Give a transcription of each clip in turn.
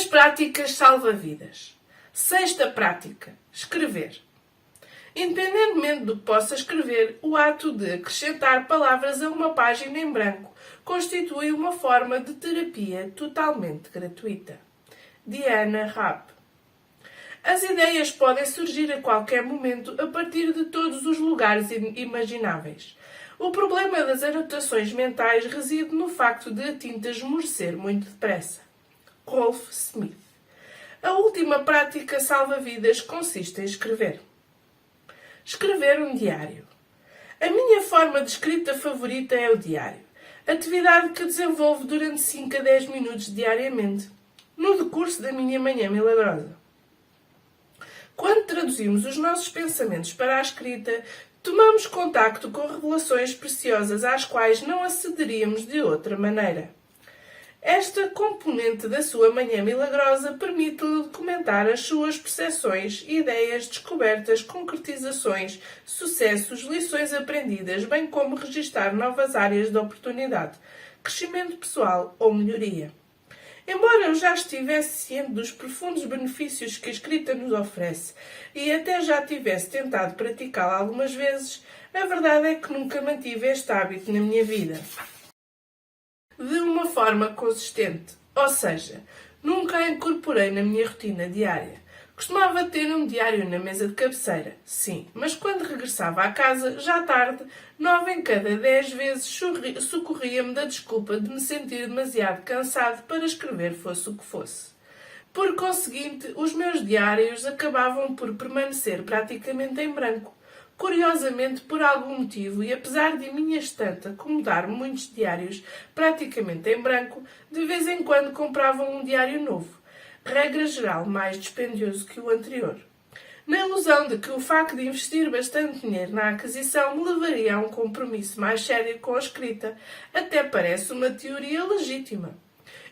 práticas salva-vidas. Sexta prática: escrever. Independentemente do que possa escrever, o ato de acrescentar palavras a uma página em branco constitui uma forma de terapia totalmente gratuita. Diana Rapp. As ideias podem surgir a qualquer momento a partir de todos os lugares imagináveis. O problema das anotações mentais reside no facto de a tinta esmorecer muito depressa. Rolf Smith. A última prática salva-vidas consiste em escrever. Escrever um diário. A minha forma de escrita favorita é o diário. Atividade que desenvolvo durante 5 a 10 minutos diariamente, no decurso da minha manhã milagrosa. Quando traduzimos os nossos pensamentos para a escrita, tomamos contacto com revelações preciosas às quais não acederíamos de outra maneira. Esta componente da sua manhã milagrosa permite-lhe documentar as suas percepções, ideias, descobertas, concretizações, sucessos, lições aprendidas, bem como registar novas áreas de oportunidade, crescimento pessoal ou melhoria. Embora eu já estivesse ciente dos profundos benefícios que a escrita nos oferece e até já tivesse tentado praticá-la algumas vezes, a verdade é que nunca mantive este hábito na minha vida de uma forma consistente, ou seja, nunca a incorporei na minha rotina diária. Costumava ter um diário na mesa de cabeceira, sim, mas quando regressava à casa, já tarde, 9 em cada 10 vezes socorria-me da desculpa de me sentir demasiado cansado para escrever fosse o que fosse. Por conseguinte, os meus diários acabavam por permanecer praticamente em branco. Curiosamente, por algum motivo, e apesar de minha estante acomodar muitos diários praticamente em branco, de vez em quando comprava um diário novo, regra geral mais dispendioso que o anterior. Na ilusão de que o facto de investir bastante dinheiro na aquisição me levaria a um compromisso mais sério com a escrita, até parece uma teoria legítima.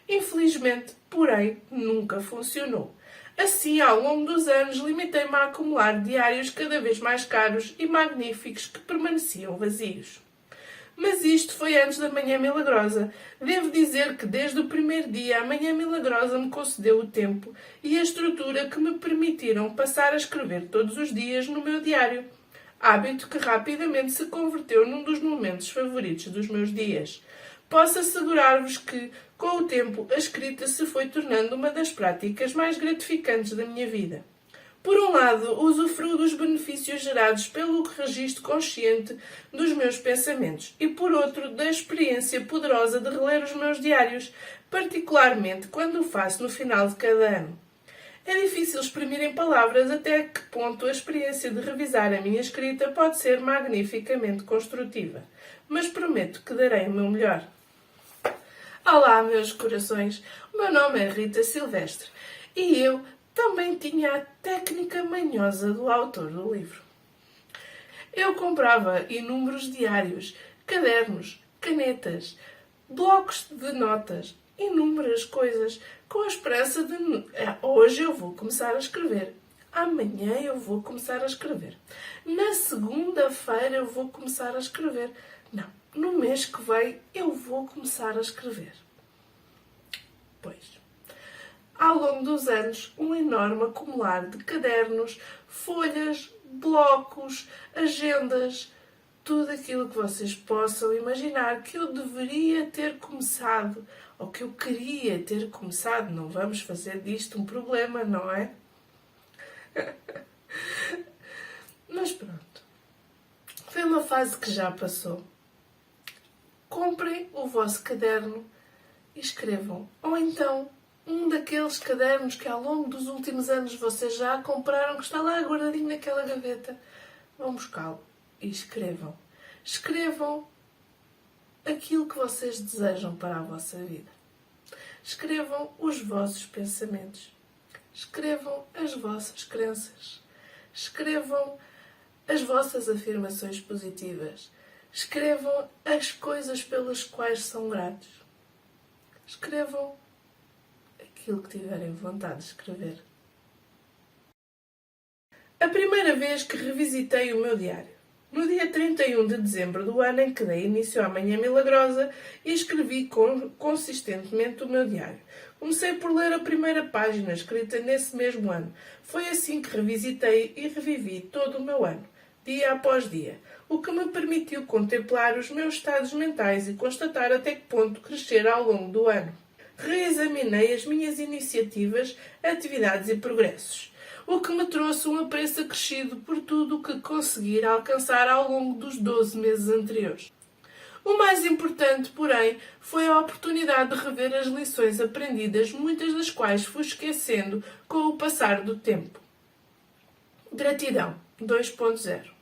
Infelizmente, porém, nunca funcionou. Assim, ao longo dos anos, limitei-me a acumular diários cada vez mais caros e magníficos que permaneciam vazios. Mas isto foi antes da Manhã Milagrosa. Devo dizer que desde o primeiro dia a Manhã Milagrosa me concedeu o tempo e a estrutura que me permitiram passar a escrever todos os dias no meu diário. Hábito que rapidamente se converteu num dos momentos favoritos dos meus dias. Posso assegurar-vos que, com o tempo, a escrita se foi tornando uma das práticas mais gratificantes da minha vida. Por um lado, usufruo dos benefícios gerados pelo registro consciente dos meus pensamentos e, por outro, da experiência poderosa de reler os meus diários, particularmente quando o faço no final de cada ano. É difícil exprimir em palavras até que ponto a experiência de revisar a minha escrita pode ser magnificamente construtiva, mas prometo que darei o meu melhor. Olá, meus corações! O meu nome é Rita Silvestre e eu também tinha a técnica manhosa do autor do livro. Eu comprava inúmeros diários, cadernos, canetas, blocos de notas, inúmeras coisas, com a esperança de hoje eu vou começar a escrever. Amanhã eu vou começar a escrever. Na segunda-feira eu vou começar a escrever. Não, no mês que vem eu vou começar a escrever. Pois, ao longo dos anos, um enorme acumular de cadernos, folhas, blocos, agendas, tudo aquilo que vocês possam imaginar que eu deveria ter começado, ou que eu queria ter começado. Não vamos fazer disto um problema, não é? Mas pronto. Foi uma fase que já passou. Comprem o vosso caderno e escrevam. Ou então, um daqueles cadernos que ao longo dos últimos anos vocês já compraram, que está lá guardadinho naquela gaveta. Vão buscá-lo e escrevam. Escrevam aquilo que vocês desejam para a vossa vida. Escrevam os vossos pensamentos. Escrevam as vossas crenças. Escrevam as vossas afirmações positivas. Escrevam as coisas pelas quais são gratos. Escrevam aquilo que tiverem vontade de escrever. A primeira vez que revisitei o meu diário. No dia 31 de dezembro do ano em que dei início à Manhã Milagrosa e escrevi consistentemente o meu diário. Comecei por ler a primeira página, escrita nesse mesmo ano. Foi assim que revisitei e revivi todo o meu ano, dia após dia, o que me permitiu contemplar os meus estados mentais e constatar até que ponto crescer ao longo do ano. Reexaminei as minhas iniciativas, atividades e progressos, o que me trouxe um apreço acrescido por tudo o que conseguir alcançar ao longo dos 12 meses anteriores. O mais importante, porém, foi a oportunidade de rever as lições aprendidas, muitas das quais fui esquecendo com o passar do tempo. Gratidão 2.0.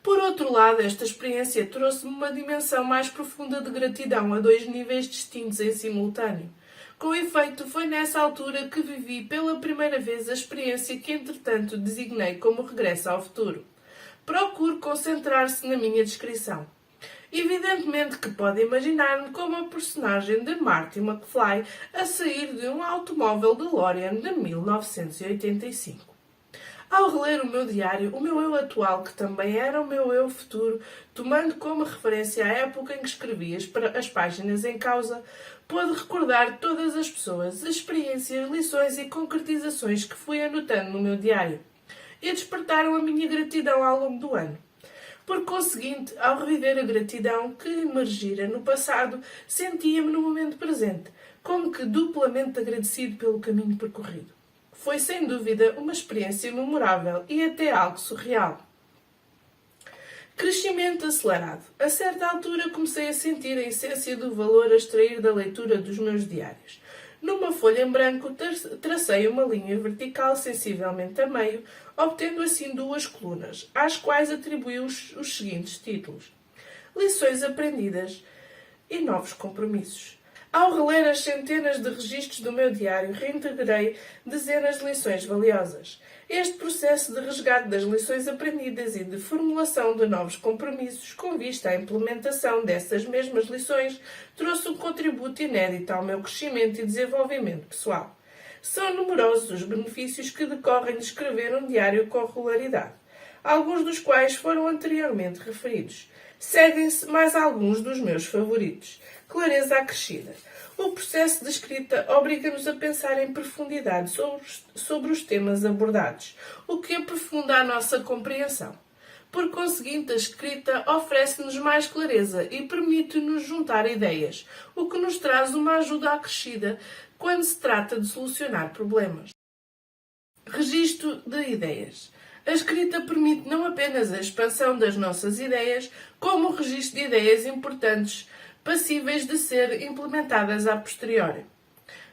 Por outro lado, esta experiência trouxe-me uma dimensão mais profunda de gratidão a dois níveis distintos em simultâneo. Com efeito, foi nessa altura que vivi pela primeira vez a experiência que, entretanto, designei como regresso ao futuro. Procuro concentrar-se na minha descrição. Evidentemente que pode imaginar-me como a personagem de Marty McFly a sair de um automóvel DeLorean de 1985. Ao reler o meu diário, o meu eu atual, que também era o meu eu futuro, tomando como referência a época em que escrevi as páginas em causa, pôde recordar todas as pessoas, experiências, lições e concretizações que fui anotando no meu diário e despertaram a minha gratidão ao longo do ano. Por conseguinte, ao reviver a gratidão que emergira no passado, sentia-me no momento presente, como que duplamente agradecido pelo caminho percorrido. Foi, sem dúvida, uma experiência memorável e até algo surreal. Crescimento acelerado. A certa altura comecei a sentir a essência do valor a extrair da leitura dos meus diários. Numa folha em branco, tracei uma linha vertical sensivelmente a meio, obtendo assim duas colunas, às quais atribuí os seguintes títulos: Lições aprendidas e Novos compromissos. Ao reler as centenas de registros do meu diário, reintegrei dezenas de lições valiosas. Este processo de resgate das lições aprendidas e de formulação de novos compromissos com vista à implementação dessas mesmas lições trouxe um contributo inédito ao meu crescimento e desenvolvimento pessoal. São numerosos os benefícios que decorrem de escrever um diário com regularidade, alguns dos quais foram anteriormente referidos. Seguem-se mais alguns dos meus favoritos. Clareza acrescida. O processo de escrita obriga-nos a pensar em profundidade sobre os temas abordados, o que aprofunda a nossa compreensão. Por conseguinte, a escrita oferece-nos mais clareza e permite-nos juntar ideias, o que nos traz uma ajuda acrescida quando se trata de solucionar problemas. Registro de ideias. A escrita permite não apenas a expansão das nossas ideias, como o registro de ideias importantes passíveis de ser implementadas a posteriori.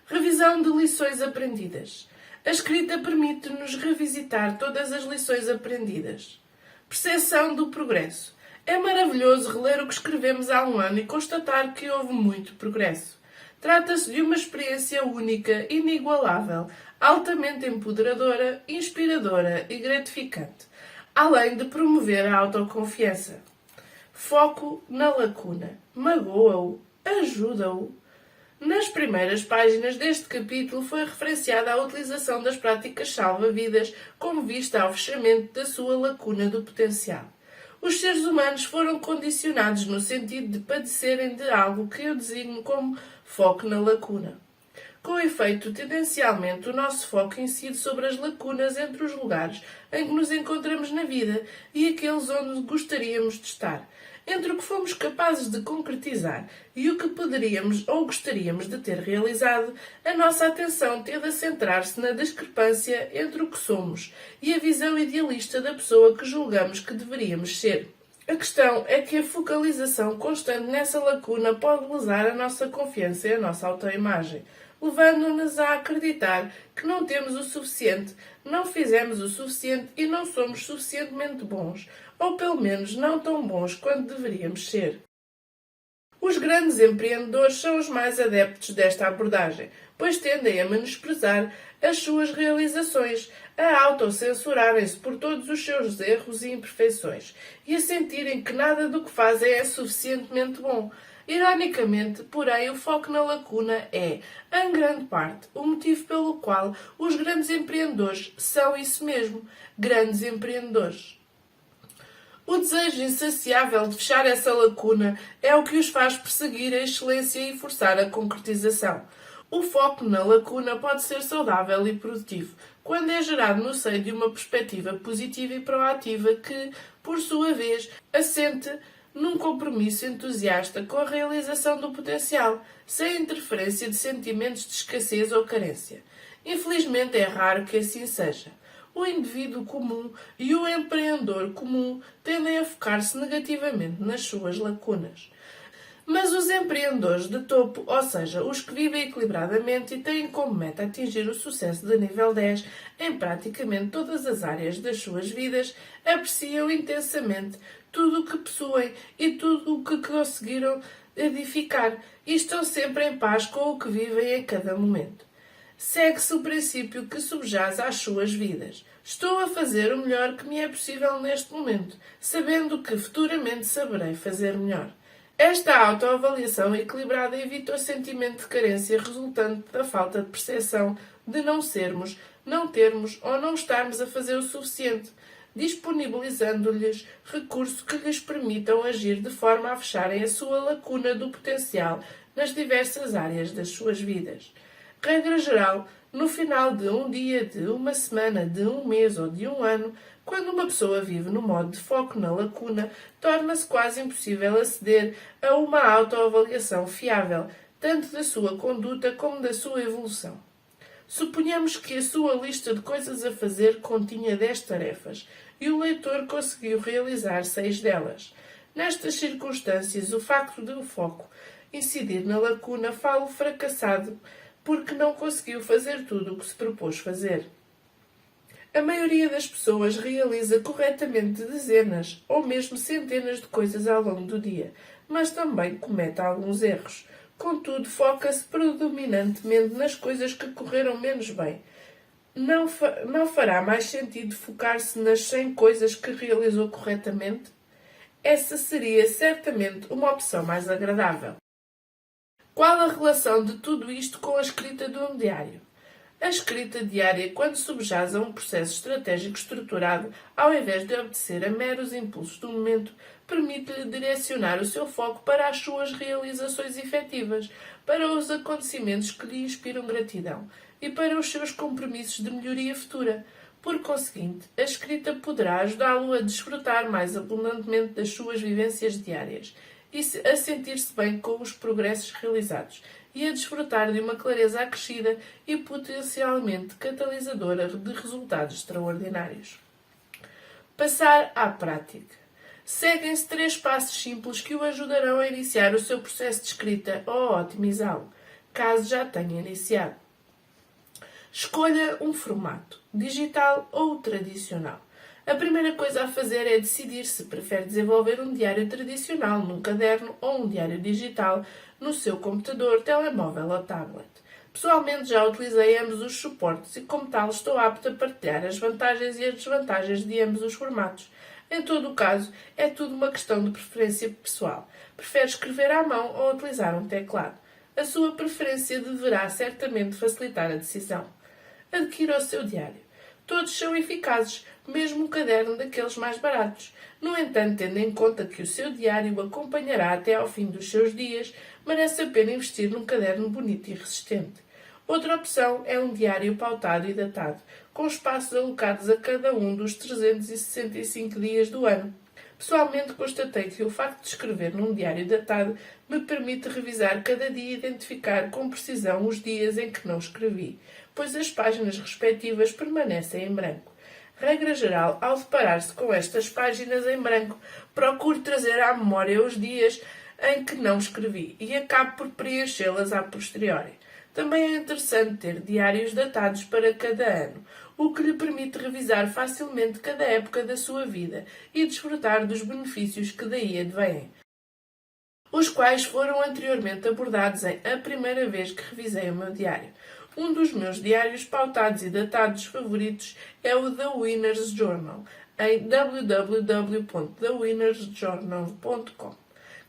Revisão de lições aprendidas. A escrita permite-nos revisitar todas as lições aprendidas. Percepção do progresso. É maravilhoso reler o que escrevemos há um ano e constatar que houve muito progresso. Trata-se de uma experiência única, inigualável, altamente empoderadora, inspiradora e gratificante, além de promover a autoconfiança. Foco na lacuna. Magoa-o, ajuda-o. Nas primeiras páginas deste capítulo foi referenciada a utilização das práticas salva-vidas como vista ao fechamento da sua lacuna do potencial. Os seres humanos foram condicionados no sentido de padecerem de algo que eu designo como foco na lacuna. Com efeito, tendencialmente, o nosso foco incide sobre as lacunas entre os lugares em que nos encontramos na vida e aqueles onde gostaríamos de estar, entre o que fomos capazes de concretizar e o que poderíamos ou gostaríamos de ter realizado, a nossa atenção tende a centrar-se na discrepância entre o que somos e a visão idealista da pessoa que julgamos que deveríamos ser. A questão é que a focalização constante nessa lacuna pode lesar a nossa confiança e a nossa autoimagem, levando-nos a acreditar que não temos o suficiente, não fizemos o suficiente e não somos suficientemente bons, ou pelo menos não tão bons quanto deveríamos ser. Os grandes empreendedores são os mais adeptos desta abordagem, pois tendem a menosprezar as suas realizações, a autocensurarem-se por todos os seus erros e imperfeições e a sentirem que nada do que fazem é suficientemente bom. Ironicamente, porém, o foco na lacuna é, em grande parte, o motivo pelo qual os grandes empreendedores são isso mesmo, grandes empreendedores. O desejo insaciável de fechar essa lacuna é o que os faz perseguir a excelência e forçar a concretização. O foco na lacuna pode ser saudável e produtivo quando é gerado no seio de uma perspectiva positiva e proativa que, por sua vez, assente num compromisso entusiasta com a realização do potencial, sem interferência de sentimentos de escassez ou carência. Infelizmente é raro que assim seja. O indivíduo comum e o empreendedor comum tendem a focar-se negativamente nas suas lacunas. Mas os empreendedores de topo, ou seja, os que vivem equilibradamente e têm como meta atingir o sucesso de nível 10 em praticamente todas as áreas das suas vidas, apreciam intensamente tudo o que possuem e tudo o que conseguiram edificar e estão sempre em paz com o que vivem em cada momento. Segue-se o princípio que subjaz às suas vidas. Estou a fazer o melhor que me é possível neste momento, sabendo que futuramente saberei fazer melhor. Esta autoavaliação equilibrada evita o sentimento de carência resultante da falta de percepção de não sermos, não termos ou não estarmos a fazer o suficiente, disponibilizando-lhes recursos que lhes permitam agir de forma a fecharem a sua lacuna do potencial nas diversas áreas das suas vidas. Regra geral, no final de um dia, de uma semana, de um mês ou de um ano, quando uma pessoa vive no modo de foco na lacuna, torna-se quase impossível aceder a uma autoavaliação fiável, tanto da sua conduta como da sua evolução. Suponhamos que a sua lista de coisas a fazer continha 10 tarefas e o leitor conseguiu realizar 6 delas. Nestas circunstâncias, o facto de o foco incidir na lacuna fala-o fracassado porque não conseguiu fazer tudo o que se propôs fazer. A maioria das pessoas realiza corretamente dezenas ou mesmo centenas de coisas ao longo do dia, mas também comete alguns erros. Contudo, foca-se predominantemente nas coisas que correram menos bem. Não fará mais sentido focar-se nas 100 coisas que realizou corretamente? Essa seria certamente uma opção mais agradável. Qual a relação de tudo isto com a escrita de um diário? A escrita diária, quando subjaz a um processo estratégico estruturado, ao invés de obedecer a meros impulsos do momento, permite-lhe direcionar o seu foco para as suas realizações efetivas, para os acontecimentos que lhe inspiram gratidão e para os seus compromissos de melhoria futura. Por conseguinte, a escrita poderá ajudá-lo a desfrutar mais abundantemente das suas vivências diárias e a sentir-se bem com os progressos realizados e a desfrutar de uma clareza acrescida e potencialmente catalisadora de resultados extraordinários. Passar à prática. Seguem-se 3 passos simples que o ajudarão a iniciar o seu processo de escrita ou a otimizá-lo, caso já tenha iniciado. Escolha um formato, digital ou tradicional. A primeira coisa a fazer é decidir se prefere desenvolver um diário tradicional num caderno ou um diário digital no seu computador, telemóvel ou tablet. Pessoalmente já utilizei ambos os suportes e, como tal, estou apta a partilhar as vantagens e as desvantagens de ambos os formatos. Em todo o caso, é tudo uma questão de preferência pessoal. Prefere escrever à mão ou utilizar um teclado? A sua preferência deverá certamente facilitar a decisão. Adquira o seu diário. Todos são eficazes, mesmo um caderno daqueles mais baratos. No entanto, tendo em conta que o seu diário o acompanhará até ao fim dos seus dias, merece a pena investir num caderno bonito e resistente. Outra opção é um diário pautado e datado, com espaços alocados a cada um dos 365 dias do ano. Pessoalmente, constatei que o facto de escrever num diário datado me permite revisar cada dia e identificar com precisão os dias em que não escrevi, pois as páginas respectivas permanecem em branco. Regra geral, ao deparar-se com estas páginas em branco, procure trazer à memória os dias em que não escrevi e acabe por preenchê-las a posteriori. Também é interessante ter diários datados para cada ano, o que lhe permite revisar facilmente cada época da sua vida e desfrutar dos benefícios que daí advêm, os quais foram anteriormente abordados em A Primeira Vez que Revisei o Meu Diário. Um dos meus diários pautados e datados favoritos é o The Winner's Journal, em www.thewinnersjournal.com,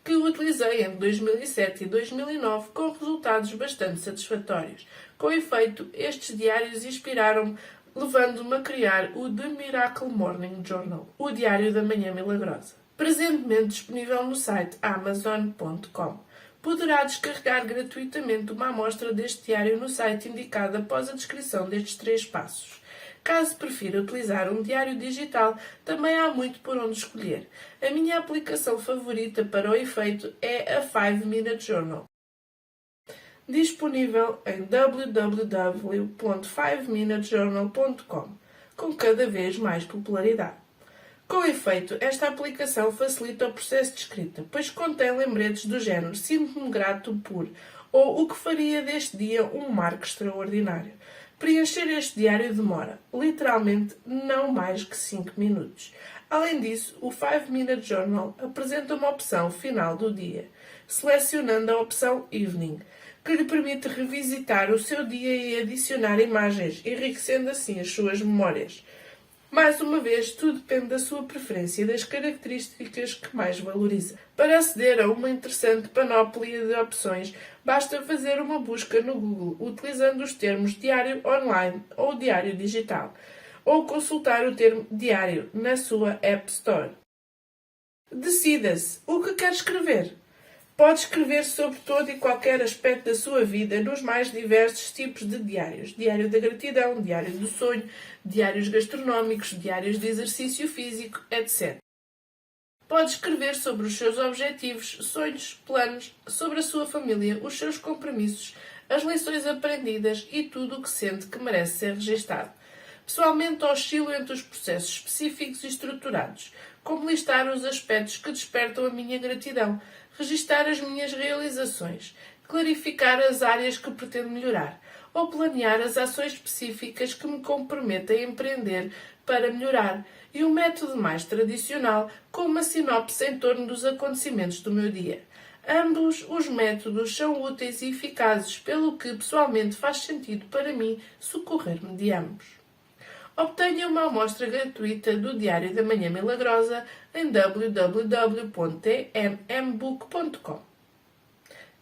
que utilizei em 2007 e 2009 com resultados bastante satisfatórios. Com efeito, estes diários inspiraram-me levando-me a criar o The Miracle Morning Journal, o Diário da Manhã Milagrosa. Presentemente disponível no site amazon.com. Poderá descarregar gratuitamente uma amostra deste diário no site indicado após a descrição destes 3 passos. Caso prefira utilizar um diário digital, também há muito por onde escolher. A minha aplicação favorita para o efeito é a 5 Minute Journal, disponível em www.5minutejournal.com, com cada vez mais popularidade. Com efeito, esta aplicação facilita o processo de escrita, pois contém lembretes do género "sinto-me grato por" ou "o que faria deste dia um marco extraordinário". Preencher este diário demora, literalmente, não mais que 5 minutos. Além disso, o 5 Minute Journal apresenta uma opção final do dia, selecionando a opção Evening, que lhe permite revisitar o seu dia e adicionar imagens, enriquecendo assim as suas memórias. Mais uma vez, tudo depende da sua preferência e das características que mais valoriza. Para aceder a uma interessante panóplia de opções, basta fazer uma busca no Google utilizando os termos diário online ou diário digital, ou consultar o termo diário na sua App Store. Decida-se o que quer escrever. Pode escrever sobre todo e qualquer aspecto da sua vida nos mais diversos tipos de diários. Diário da gratidão, diário do sonho, diários gastronómicos, diários de exercício físico, etc. Pode escrever sobre os seus objetivos, sonhos, planos, sobre a sua família, os seus compromissos, as lições aprendidas e tudo o que sente que merece ser registado. Pessoalmente, oscilo entre os processos específicos e estruturados, como listar os aspectos que despertam a minha gratidão, registar as minhas realizações, clarificar as áreas que pretendo melhorar, ou planear as ações específicas que me comprometo a empreender para melhorar, e um método mais tradicional, com uma sinopse em torno dos acontecimentos do meu dia. Ambos os métodos são úteis e eficazes, pelo que pessoalmente faz sentido para mim socorrer-me de ambos. Obtenha uma amostra gratuita do Diário da Manhã Milagrosa em www.tmmbook.com.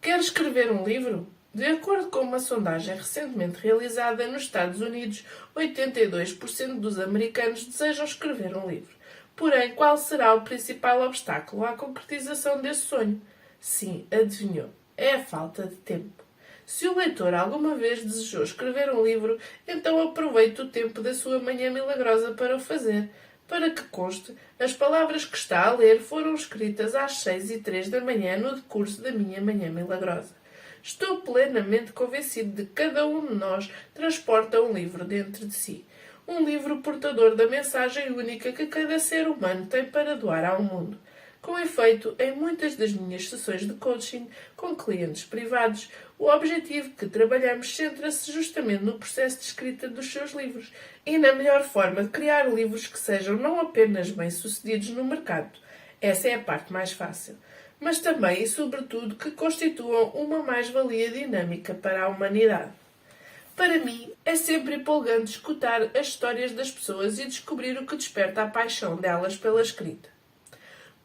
Quer escrever um livro? De acordo com uma sondagem recentemente realizada nos Estados Unidos, 82% dos americanos desejam escrever um livro. Porém, qual será o principal obstáculo à concretização desse sonho? Sim, adivinhou. É a falta de tempo. Se o leitor alguma vez desejou escrever um livro, então aproveite o tempo da sua manhã milagrosa para o fazer. Para que conste, as palavras que está a ler foram escritas às 6h03 da manhã no decurso da minha manhã milagrosa. Estou plenamente convencido de que cada um de nós transporta um livro dentro de si. Um livro portador da mensagem única que cada ser humano tem para doar ao mundo. Com efeito, em muitas das minhas sessões de coaching com clientes privados, o objetivo que trabalhamos centra-se justamente no processo de escrita dos seus livros e na melhor forma de criar livros que sejam não apenas bem-sucedidos no mercado, essa é a parte mais fácil, mas também e sobretudo que constituam uma mais-valia dinâmica para a humanidade. Para mim, é sempre empolgante escutar as histórias das pessoas e descobrir o que desperta a paixão delas pela escrita.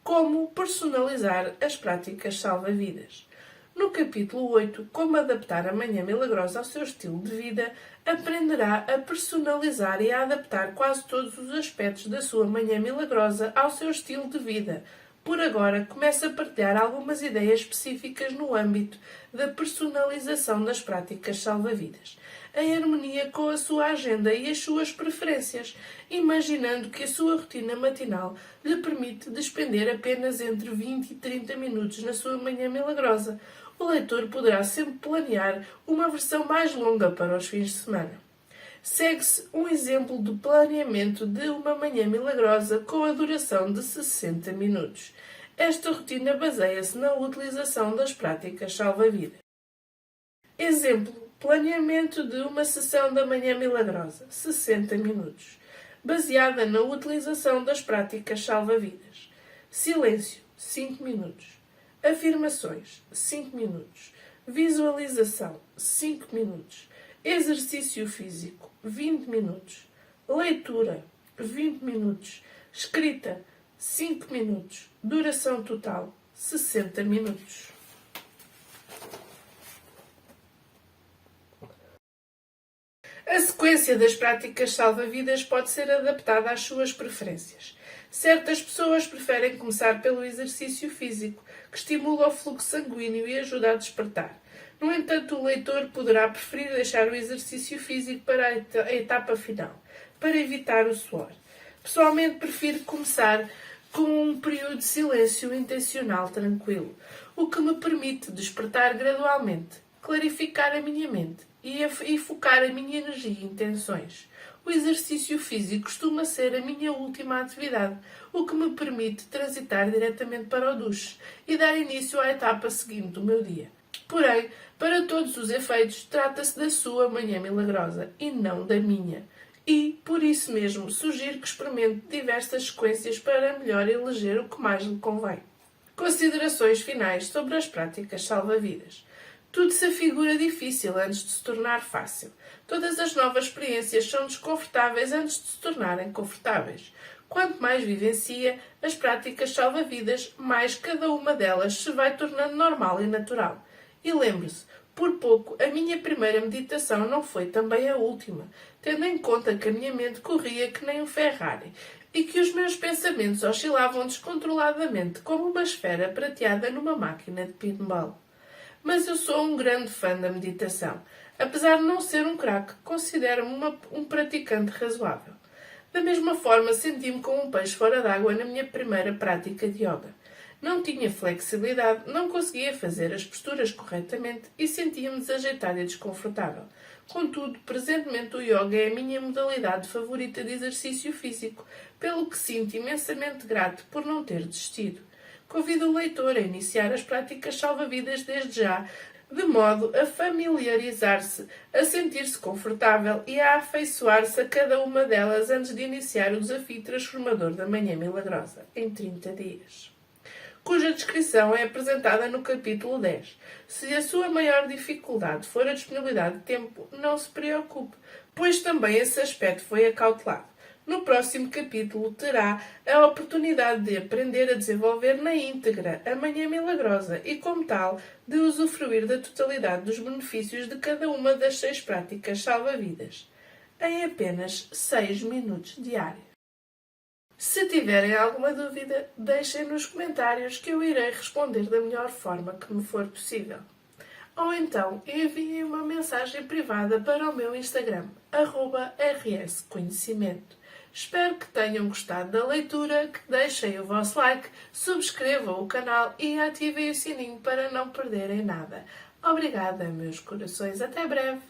Como personalizar as práticas salva-vidas. No capítulo 8, Como adaptar a manhã milagrosa ao seu estilo de vida, aprenderá a personalizar e a adaptar quase todos os aspectos da sua manhã milagrosa ao seu estilo de vida. Por agora, comece a partilhar algumas ideias específicas no âmbito da personalização das práticas salva-vidas, em harmonia com a sua agenda e as suas preferências, imaginando que a sua rotina matinal lhe permite despender apenas entre 20 e 30 minutos na sua manhã milagrosa. O leitor poderá sempre planear uma versão mais longa para os fins de semana. Segue-se um exemplo de planeamento de uma manhã milagrosa com a duração de 60 minutos. Esta rotina baseia-se na utilização das práticas salva-vidas. Exemplo: planeamento de uma sessão da manhã milagrosa, 60 minutos, baseada na utilização das práticas salva-vidas. Silêncio, 5 minutos. Afirmações, 5 minutos. Visualização, 5 minutos. Exercício físico, 20 minutos. Leitura, 20 minutos. Escrita, 5 minutos. Duração total, 60 minutos. A sequência das práticas salva-vidas pode ser adaptada às suas preferências. Certas pessoas preferem começar pelo exercício físico, que estimula o fluxo sanguíneo e ajuda a despertar. No entanto, o leitor poderá preferir deixar o exercício físico para a etapa final, para evitar o suor. Pessoalmente, prefiro começar com um período de silêncio intencional tranquilo, o que me permite despertar gradualmente, clarificar a minha mente e focar a minha energia e intenções. O exercício físico costuma ser a minha última atividade, o que me permite transitar diretamente para o duche e dar início à etapa seguinte do meu dia. Porém, para todos os efeitos, trata-se da sua manhã milagrosa e não da minha. E, por isso mesmo, sugiro que experimente diversas sequências para melhor eleger o que mais lhe convém. Considerações finais sobre as práticas salva-vidas. Tudo se afigura difícil antes de se tornar fácil. Todas as novas experiências são desconfortáveis antes de se tornarem confortáveis. Quanto mais vivencia as práticas salva-vidas, mais cada uma delas se vai tornando normal e natural. E lembre-se, por pouco, a minha primeira meditação não foi também a última, tendo em conta que a minha mente corria que nem um Ferrari e que os meus pensamentos oscilavam descontroladamente como uma esfera prateada numa máquina de pinball. Mas eu sou um grande fã da meditação. Apesar de não ser um craque, considero-me um praticante razoável. Da mesma forma, senti-me como um peixe fora d'água na minha primeira prática de yoga. Não tinha flexibilidade, não conseguia fazer as posturas corretamente e sentia-me desajeitado e desconfortável. Contudo, presentemente o yoga é a minha modalidade favorita de exercício físico, pelo que sinto imensamente grato por não ter desistido. Convido o leitor a iniciar as práticas salva-vidas desde já, de modo a familiarizar-se, a sentir-se confortável e a afeiçoar-se a cada uma delas antes de iniciar o desafio transformador da Manhã Milagrosa, em 30 dias. Cuja descrição é apresentada no capítulo 10. Se a sua maior dificuldade for a disponibilidade de tempo, não se preocupe, pois também esse aspecto foi acautelado. No próximo capítulo terá a oportunidade de aprender a desenvolver na íntegra a Manhã Milagrosa e, como tal, de usufruir da totalidade dos benefícios de cada uma das 6 práticas salva-vidas, em apenas 6 minutos diários. Se tiverem alguma dúvida, deixem nos comentários que eu irei responder da melhor forma que me for possível. Ou então enviem uma mensagem privada para o meu Instagram, @rsconhecimento. Espero que tenham gostado da leitura, que deixem o vosso like, subscrevam o canal e ativem o sininho para não perderem nada. Obrigada, meus corações. Até breve!